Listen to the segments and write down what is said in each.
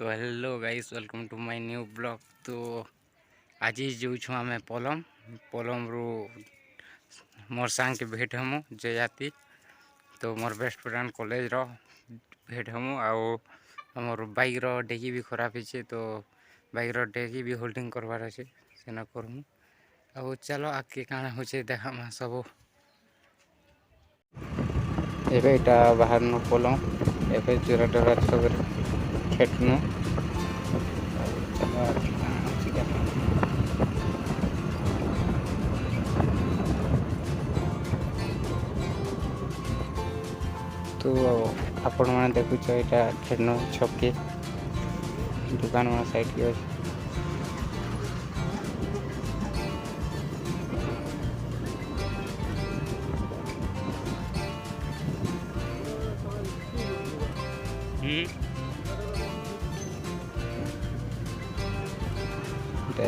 तो hello guys, welcome to my new blog. तो आज जो छु आम पलम रू मोर सांग के भेट हमू जयाति। तो मोर बेस्ट फ्रेंड कॉलेज रो भेट हमू आमर बाइक रो डेकी भी खराब है, तो बाइक रो डेकी भी होल्डिंग करवार अच्छे सेना करमु। आ चलो आगे काना हो देखा सब। एटा बाहर नु पलम एवं जोरा डोरा छक खेटनु। तो आपण मैंने देखुच यहाँ खेलना छके दुकान में साइड के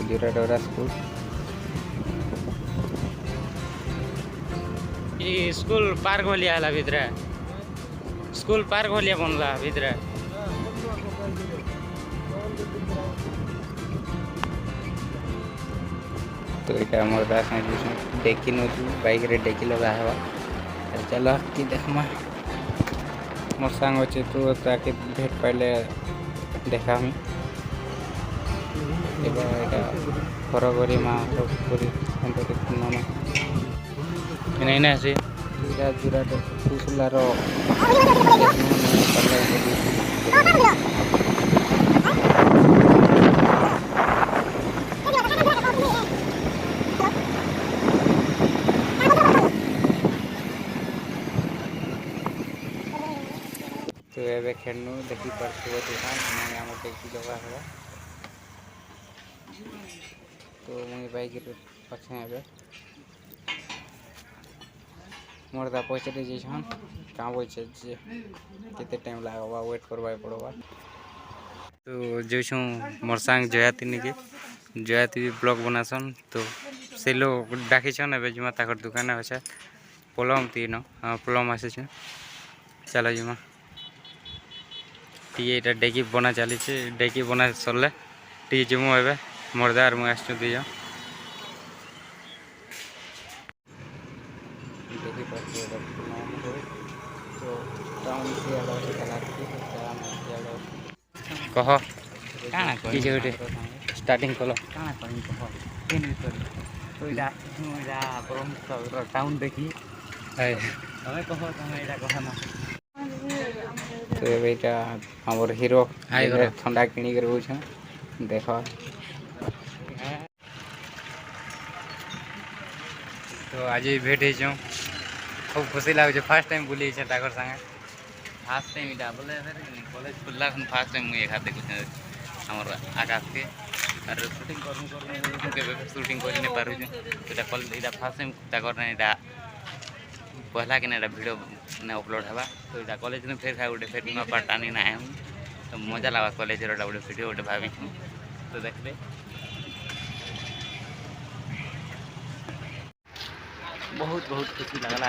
जोरा डोरा स्कूल स्कूल पार्क होलिया है भीतर स्कूल पार्क होलिया बनला भीतर। तो यहाँ मोर डेकी नो बाइक रे डेकी लगा है। चलो कि देखमा मोर सांग अच्छे तो ताके भेट पाइले देखा हरगरी माँ नहीं ना से जोरा कुसलार तो ये खेलनु देखी पार्थिव दुकान आम देखी लगा है। तो मुझे बाइक अच्छे मोर दा पहुँचे जान क्या बोलते केते टाइम लगवा वेट करवा पड़वा। तो जो छूँ मोर सांग जयाति निके जयाति भी ब्लॉग बनासन। तो से लोग डाकी छन ए जिमा ताकर दुकान अच्छा पलम तीन पलम आसे चलो जिमा टी डेकी बना चली डेकी बना सरले टी जिमु ए मोरदार मुझे आसु दी कह किसी गोटे स्टार्टिंग कल टाउन देखी तो यहाँ आमर हीरो ठंडा किणी देख। तो आज भेट हो खूब खुशी लगे फास्ट टाइम बुली संगे फास्ट टाइम इटा बोले कॉलेज खुलला फास्ट टाइम मुझे देखुँ आमर आकाश के और शूटिंग कर शूटिंग कर नहीं पार्छ यहाँ फास्ट टाइम तक पहला कि वीडियो ने अपलोड है। तो यहाँ कॉलेज में फिर गोटे फिर नुआ पार्ट आनी ना तो मजा लगा कॉलेज गोटे वीडियो गोटे भावी। तो देखते बहुत बहुत खुशी लगला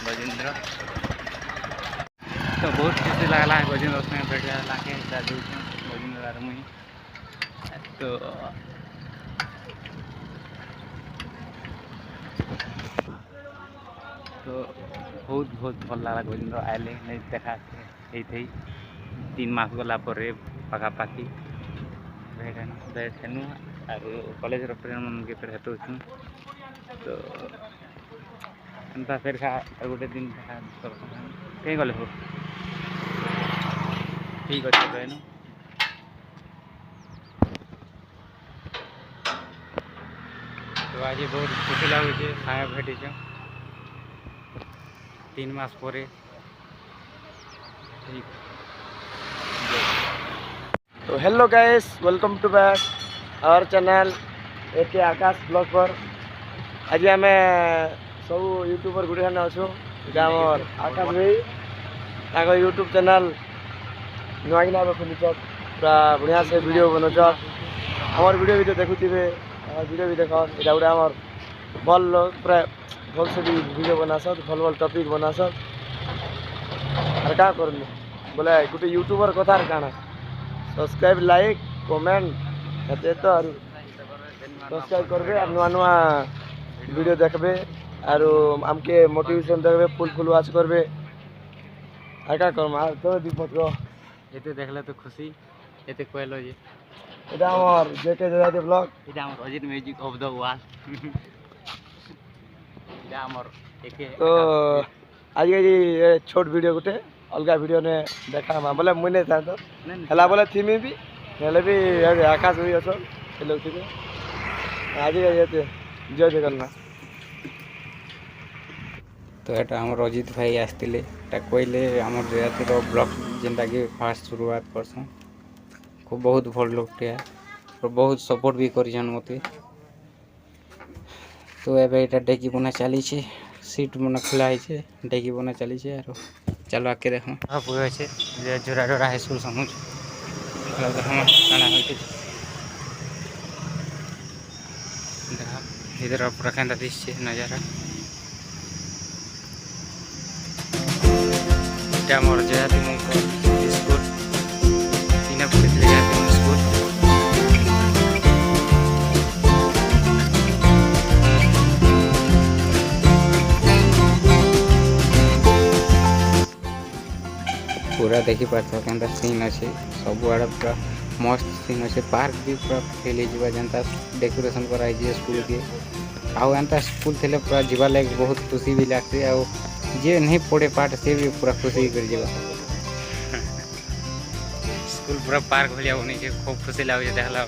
गजेंद्र तो बहुत खुशी लगला गजेंद्र संगे भेटा लाके गजेंद्र मुई तो बहुत बहुत भल लगा गजेंद्र आए नहीं देखा थी 3 मास गला पखापाखि भेटनु और कॉलेज फ्रेंड मन के फिर हेतु तो एंता फिर गोटे दिन कहीं गले हो ठीक अच्छे कहनु। तो आज बहुत खुशी लगुच सागे भेटी 3 मास पर। तो hello guys, welcome to back our channel AK Akash blog पर। आज आम सब यूट्यूबर गुटे खाने अच्छु आमर आकाश भाई यूट्यूब चैनल नुआगिना खोली पूरा बढ़िया से वीडियो बनौछ आमर वीडियो भी देखुथे वीडियो भी देख यहाँ गोटे आमर भल पूरा भल से भी वीडियो बनास भल भल टॉपिक बनास और क्या करनु बोले गोटे यूट्यूबर कथार काना सब्सक्राइब लाइक कमेंट एते तो सब्सक्राइब करबे और नुआ नुआ वीडियो देखबे और आमके मोटिवेशन देबे फुल फुल वाच करबे आका करम आ तो दीपक रो एते देखले तो खुशी एते कहलो जे এটা আমার জেকে জেদাতে ব্লগ এটা আমার অজিত মিউজিক অফ দ্য ওয়াল এটা আমার একে তো আজকে যে ছোট ভিডিও গোটে অলগা ভিডিও নে দেখা बोले मुई नहीं था तो हला बोले थीमी भी हेले भी आकाश भी अस हे लोग थी आज ये जय जगन्नाथ तो এটা আমার অজিত ভাই আসতিলে এটা কইলে আমার জাতির ব্লগ যেটা কি ফার্স্ট শুরুआत করছন খুব বহুত ভাল লোকटे और बहुत सपोर्ट भी करिछन मते तो एबे এটা डेकी बना चली छे सीट बना खुला है छे डेकी बना चली छे और चलो आके देखो हां पूरा छे जे जोराडोरा हाई स्कूल समझ चलो देखो काना होइते देखो इधर पूरा केंदा दृश्य नजारा এটা আমার জাতি মুখ স্কুল তিনা পুরে জাতি স্কুল पूरा देखी पार्थ केनता सीन अच्छे सब आड़े पूरा मस्त सीन अच्छे पार्क भी पूरा फैल जावा जनता डेकोरेशन कराई स्कूल के आउ एंता स्कूल थे पूरा जीवा लगे बहुत खुशी भी लगती आ जे नहीं पढ़े पाठ से भी पूरा खुशी कर जीवा स्कूल पूरा पार्क भलिया बनी छे खूब खुशी लागे देखला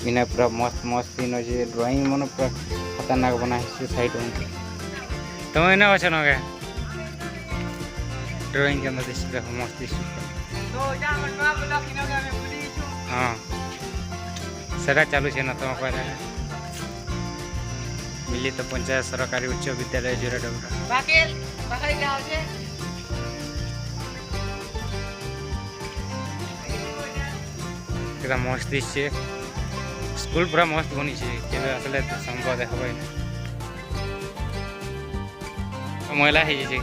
इना पूरा मस्त मस्त सीन अच्छे ड्राइंग मन पूरा खतरनाक बना है साइड में तुम इना अच्छा न ड्राइंग के अंदर देखो मस्त तो जा मनवा ब्लॉक किनो में बुली छु हां सेटा चालू छे न तो कहले मिली तो पंचायत सरकारी उच्च विद्यालय जोराडोरा बाकी क्या होछे एकदम मस्त छे स्कूल पूरा मस्त बनी छे केबे असले संभव देखबै मैला है जे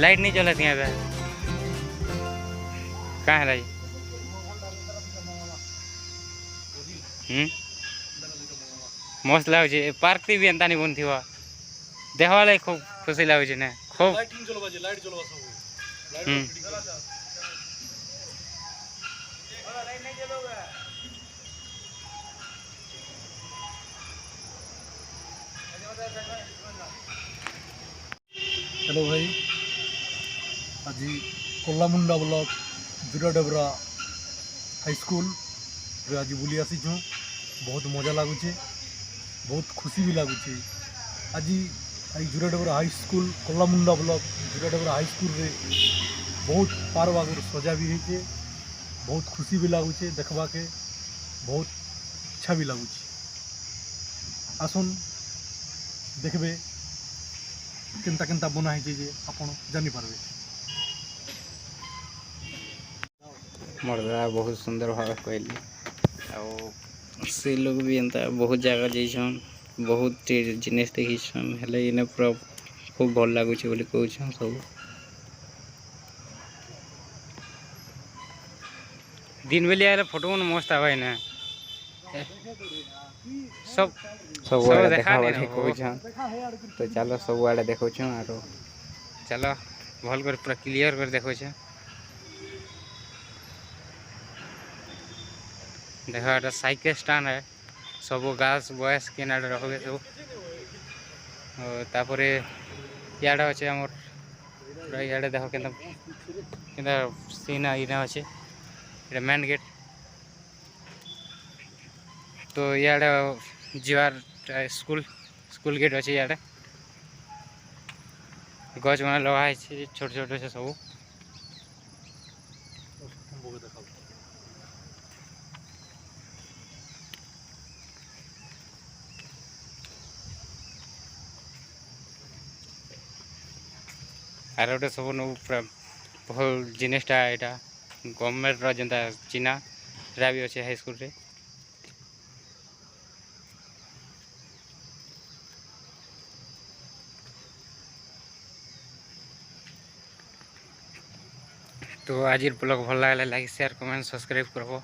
लाइट नहीं चलत यहाँ पे कहाँ है लाइट मस्त लागे छे पार्क थी भी एंता नहीं बन थी देखवा लाइक खूब खुशी लागे छे ने खूब लाइटिंग चलबा छे लाइट चलबा सब लाइट नहीं चलोगे हेलो भाई आज कोल्लामुंडा ब्लॉक जोराडोरा हाई स्कूल रे आज बुली आसी छूँ बहुत मजा लगुचे बहुत खुशी भी लगुचे आज Joradora high school Kollamunda block Joradora high school रे बहुत पार बागर सजा भी होते बहुत खुशी भी लगुचे देखवा के बहुत अच्छा भी लगुचे आसन देखबे केनता केनता बना है जे आपण जानि पारबे मर्दा बहुत सुंदर भाव कहली आ से लोग भी एंता बहुत जगह जाइछन बहुत जिनिस देखिछन हेले इने पूरा खूब भल लागुचे बोली कहछन सब दिन बेली आले फोटो मन मस्त आवे ना सब सब देखा वाले कहछन तो चलो सब आड़े देखो छन आरो चलो भल कर पूरा क्लियर कर देखो छ देखो এটা साइकिल स्टैंड है सब गार्ल्स बॉयज के नाडे रखबे सब और तापरे याडा আছে हमर पूरा याडे देखो केना केना सीन इना আছে এটা मेन गेट तो याडे जीवार स्कूल स्कूल गेट अच्छे याडे गछ मैंने लगा है छोट छोट से सब आर गोटे सब पूरा भल जिनिसटा यहाँ गवर्नमेंट जेनता चिन्हा भी अच्छे हाई स्कूल रे तो आज ब्लॉग भल लगे लाइक शेयर कमेंट सब्सक्राइब करब।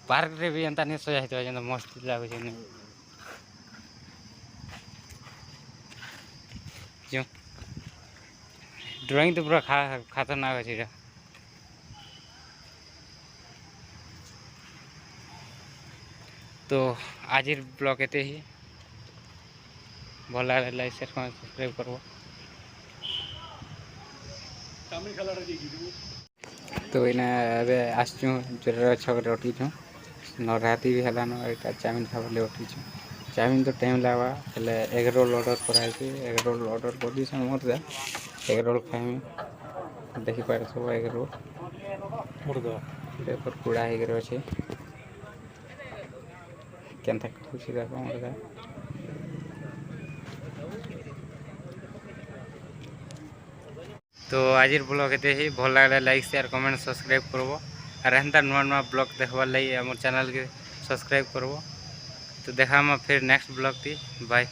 पार्क रे भी एंता नहीं सजा मस्त लगुच जो ड्राइंग तो पूरा खतरनाक अच्छे। तो आज ब्लॉग एते ही भल लगे लाइक शेयर कमेंट सब्सक्राइब करब। तो इना आसचु जोर छक उठीचु नराती भी हेलान एटा चाउमिन खावा ले उठीचु। चाउमिन तो टाइम लागवा हेले एग रोल ऑर्डर कराई एग रोल ऑर्डर कर दी मोर जा एग रोल खाइमी देखि पार सब एग रोल पेपर कूड़ा हो अच्छे केनता खुशी देख मोर। तो आज ब्लॉग एते ही भल लगे लाइक शेयर कमेंट सब्सक्राइब करब और एंता नुआ नुआ ब्लॉग देखबार लगी आम चैनल के सब्सक्राइब करब। तो देखा फिर नेक्स्ट ब्लॉग थी बाय।